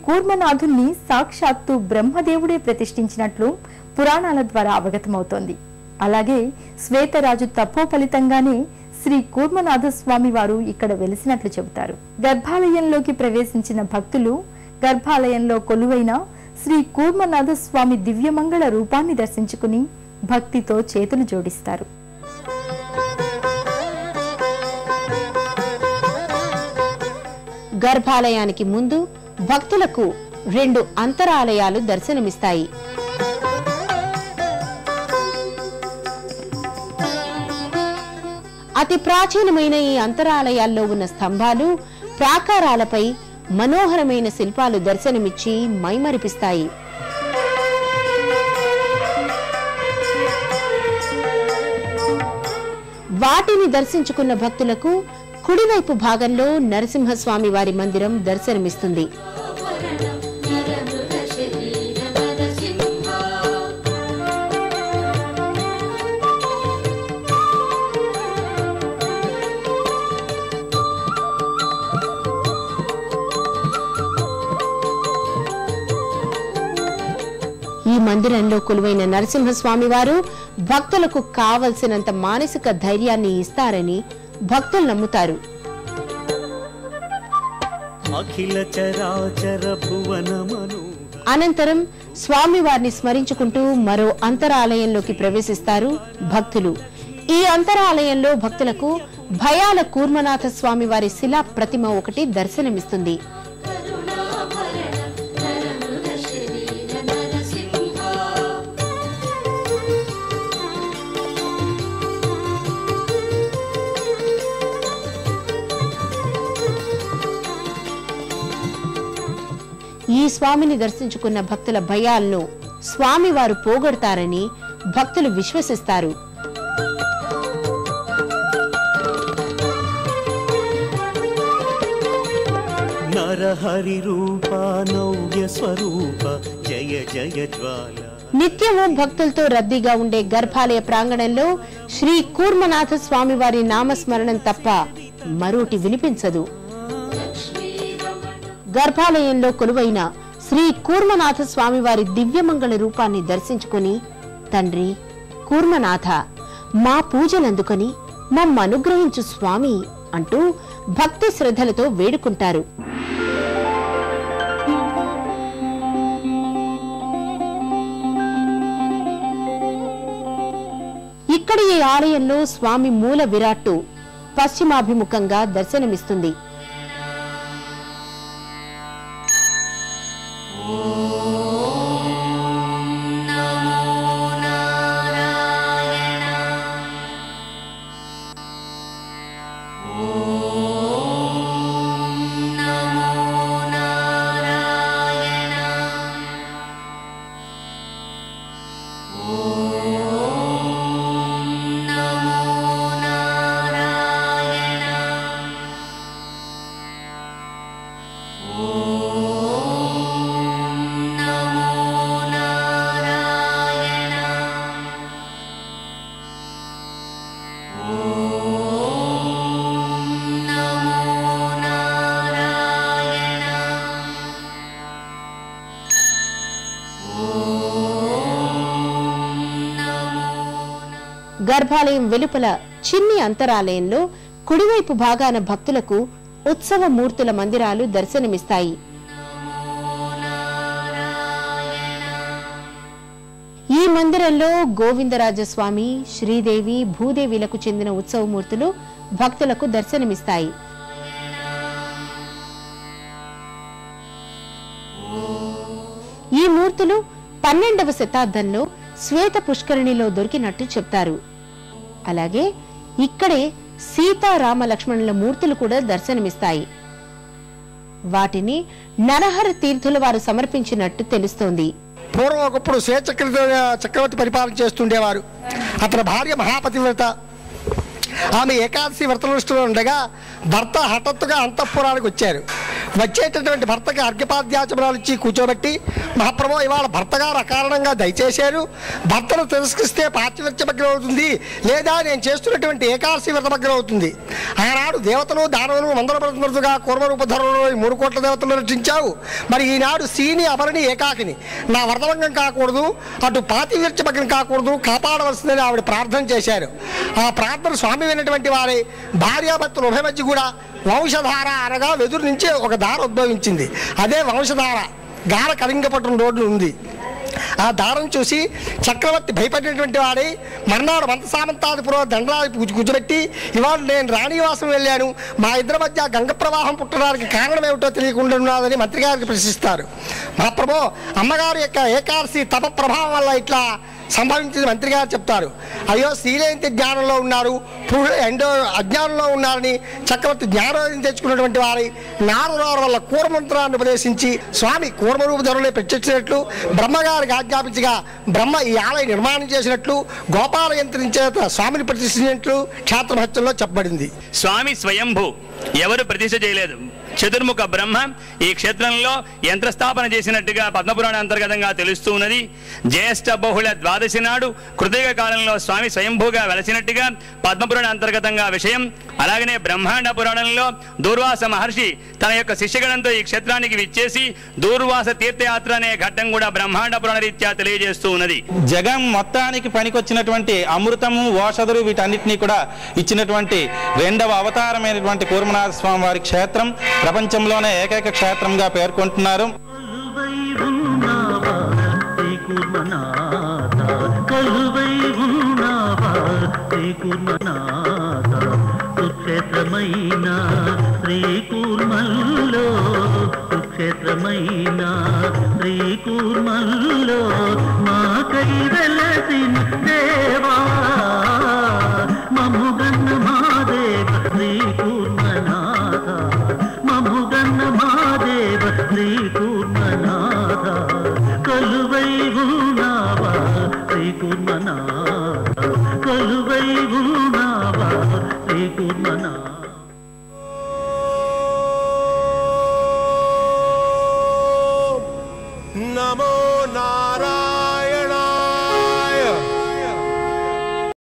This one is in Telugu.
కూర్మనాథుణ్ణి సాక్షాత్తు బ్రహ్మదేవుడే ప్రతిష్ఠించినట్లు పురాణాల ద్వారా అవగతమవుతోంది. అలాగే శ్వేతరాజు తపో ఫలితంగానే శ్రీ కూర్మనాథ స్వామి వారు ఇక్కడ వెలిసినట్లు చెబుతారు. గర్భాలయంలోకి ప్రవేశించిన భక్తులు గర్భాలయంలో కొలువైన శ్రీ కూర్మనాథ స్వామి దివ్యమంగళ రూపాన్ని దర్శించుకుని భక్తితో చేతులు జోడిస్తారు. గర్భాలయానికి ముందు భక్తులకు 2 అంతరాలయాలు దర్శనమిస్తాయి. అతి ప్రాచీనమైన ఈ అంతరాలయాల్లో ఉన్న స్తంభాలు, ప్రాకారాలపై మనోహరమైన శిల్పాలు దర్శనమిచ్చి మైమరిపిస్తాయి. వాటిని దర్శించుకున్న భక్తులకు కుడివైపు భాగంలో నరసింహస్వామి వారి మందిరం దర్శనమిస్తుంది. ఈ మందిరంలో కొలువైన నరసింహస్వామి వారు భక్తులకు కావలసినంత మానసిక ధైర్యాన్ని ఇస్తారని భక్తులు నమ్ముతారు. అనంతరం స్వామివారిని స్మరించుకుంటూ మరో అంతరాలయంలోకి ప్రవేశిస్తారు భక్తులు. ఈ అంతరాలయంలో భక్తులకు భయాల కూర్మనాథ స్వామి వారి శిలా ప్రతిమ ఒకటి దర్శనమిస్తుంది. ఈ స్వామిని దర్శించుకున్న భక్తుల భయాలను స్వామివారు పోగొడతారని భక్తులు విశ్వసిస్తారు. నరహరి రూప నవ్య స్వరూప జయ జయ జ్వాల. నిత్యము భక్తులతో రద్దీగా ఉండే గర్భాలయ ప్రాంగణంలో శ్రీ కూర్మనాథ స్వామివారి నామస్మరణం తప్ప మరోటి వినిపించదు. గర్భాలయంలో కొలువైన శ్రీ కూర్మనాథ స్వామివారి దివ్యమంగళ రూపాన్ని దర్శించుకుని, తండ్రి కూర్మనాథ, మా పూజలందుకొని మమ్మ అనుగ్రహించు స్వామి అంటూ భక్తి శ్రద్ధలతో వేడుకుంటారు. ఇక్కడ ఈ ఆలయంలో స్వామి మూల విరాట్టు పశ్చిమాభిముఖంగా దర్శనమిస్తుంది. గర్భాలయం వెలుపల చిన్ని అంతరాలయంలో కుడివైపు భాగాన భక్తులకు ఉత్సవ మూర్తుల మందిరాలు దర్శనమిస్తాయి. ఈ మందిరంలో గోవిందరాజస్వామి, శ్రీదేవి, భూదేవిలకు చెందిన ఉత్సవమూర్తులు భక్తులకు దర్శనమిస్తాయి. ఈ మూర్తులు 12వ శతాబ్దంలో శ్వేత పుష్కరిణిలో దొరికినట్టు చెప్తారు. అలాగే ఇక్కడే సీతారామ లక్ష్మణుల మూర్తులు కూడా దర్శనమిస్తాయి. వాటిని నరహర తీర్థుల వారు సమర్పించినట్టు తెలుస్తోంది. పూర్వం ఒకప్పుడు చక్రవర్తి పరిపాలన చేస్తుండేవారు. అతని భార్య మహాపతివ్రత. ఆమె ఏకాదశి వ్రతనిష్ఠలో ఉండగా భర్త హఠాత్తుగా అంతఃపురానికి వచ్చారు. వచ్చేటటువంటి భర్తకి అర్ఘ్యపాద్యాచమనాలు ఇచ్చి కూర్చోబెట్టి, మహాప్రభు ఇవాళ భర్తగారు అకారణంగా దయచేశారు, భర్తను తిరస్కరిస్తే పాతివ్రత్యమగ్నం అవుతుంది, లేదా నేను చేస్తున్నటువంటి ఏకాదశి వ్రతమగ్నం అవుతుంది. ఆనాడు దేవతలు దానవులు వందల ప్రతిమృతుగా కూర్మరూపధరులు 3 కోట్ల దేవతలు రచించావు, మరి ఈనాడు శ్రీని అపరిని ఏకాకిని నా వ్రతభంగం కాకూడదు, అటు పాతివ్రత్యమగ్నం కాకూడదు, కాపాడవలసిందని ఆవిడ ప్రార్థన చేశారు. ఆ ప్రార్థన స్వామి విన్నటువంటి వారే భార్యాభర్తలు ఉభయ మధ్య కూడా వంశధార అనగా వెదురు నుంచి ఒక దార ఉద్భవించింది. అదే వంశధార. గార కళింగపట్నం రోడ్డు ఉంది. ఆ దారం చూసి చక్రవర్తి భయపడినటువంటి వాడే మర్నాడు మంతసామంతాదిపురం దండరాలు కూర్చోబెట్టి, ఇవాళ నేను రాణివాసం వెళ్ళాను, మా ఇద్దరి మధ్య గంగ ప్రవాహం పుట్టడానికి కారణం ఏమిటో తెలియకుండా ఉన్నదని మంత్రి గారికి ప్రశ్నిస్తారు. మహాప్రభు అమ్మగారి యొక్క ఏకాదశి తప ప్రభావం వల్ల ఇట్లా సంభవించింది మంత్రి గారు చెప్తారు. అయ్యో శ్రీలేంతి జ్ఞానంలో ఉన్నారు, ఎండో అజ్ఞానంలో ఉన్నారని చక్రవర్తి జ్ఞానోదయం తెచ్చుకున్నటువంటి వారి నారదారు వల్ల కూర్మంత్రాన్ని ఉపదేశించి స్వామి కూర్మరూపధరులే ప్రత్యక్షినట్లు, బ్రహ్మగారికి ఆజ్ఞాపించగా బ్రహ్మ ఈ ఆలయ నిర్మాణం చేసినట్లు, గోపాల యంత్రం చేత స్వామిని ప్రతిష్ఠించినట్లు క్షేత్రమహత్యంలో చెప్పబడింది. స్వామి స్వయంభూ, ఎవరు ప్రతిష్ఠ చేయలేదు. చతుర్ముఖ బ్రహ్మ ఈ క్షేత్రంలో యంత్రస్థాపన చేసినట్టుగా పద్మపురాణ అంతర్గతంగా తెలుస్తూ ఉన్నది. జ్యేష్ఠ బహుళ ద్వాదశి నాడు కృతయుగ కాలంలో స్వామి స్వయంభూగా వెలసినట్టుగా పద్మపురాణ అంతర్గతంగా విషయం. అలాగనే బ్రహ్మాండ పురాణంలో దూర్వాస మహర్షి తన యొక్క శిష్యగణంతో ఈ క్షేత్రానికి విచ్చేసి దూర్వాస తీర్థయాత్ర అనే ఘట్టం కూడా బ్రహ్మాండ పురాణ రీత్యా తెలియజేస్తూ ఉన్నది. జగం మొత్తానికి పనికొచ్చినటువంటి అమృతము, ఓషధులు వీటన్నిటినీ కూడా ఇచ్చినటువంటి 2వ అవతారమైనటువంటి కూర్మనాథ స్వామి వారి క్షేత్రం ప్రపంచంలోనే ఏకైక క్షేత్రంగా పేర్కొంటున్నారు. సుక్షేత్రమైన శ్రీకూర్మల్లో, సుక్షేత్రమైన శ్రీకూర్మల్లో మాకై వెలసిన దేవా, మమ్ముగన్న మాదేవ శ్రీకూర్మనాథ, మమ్ముగన్న మాదేవ శ్రీకూర్మనాథ, కొలువై ఉన్నావా శ్రీకూర్మనాథ, కొలువై ఉన్నావా శ్రీకూర్మనాథ. నమో నా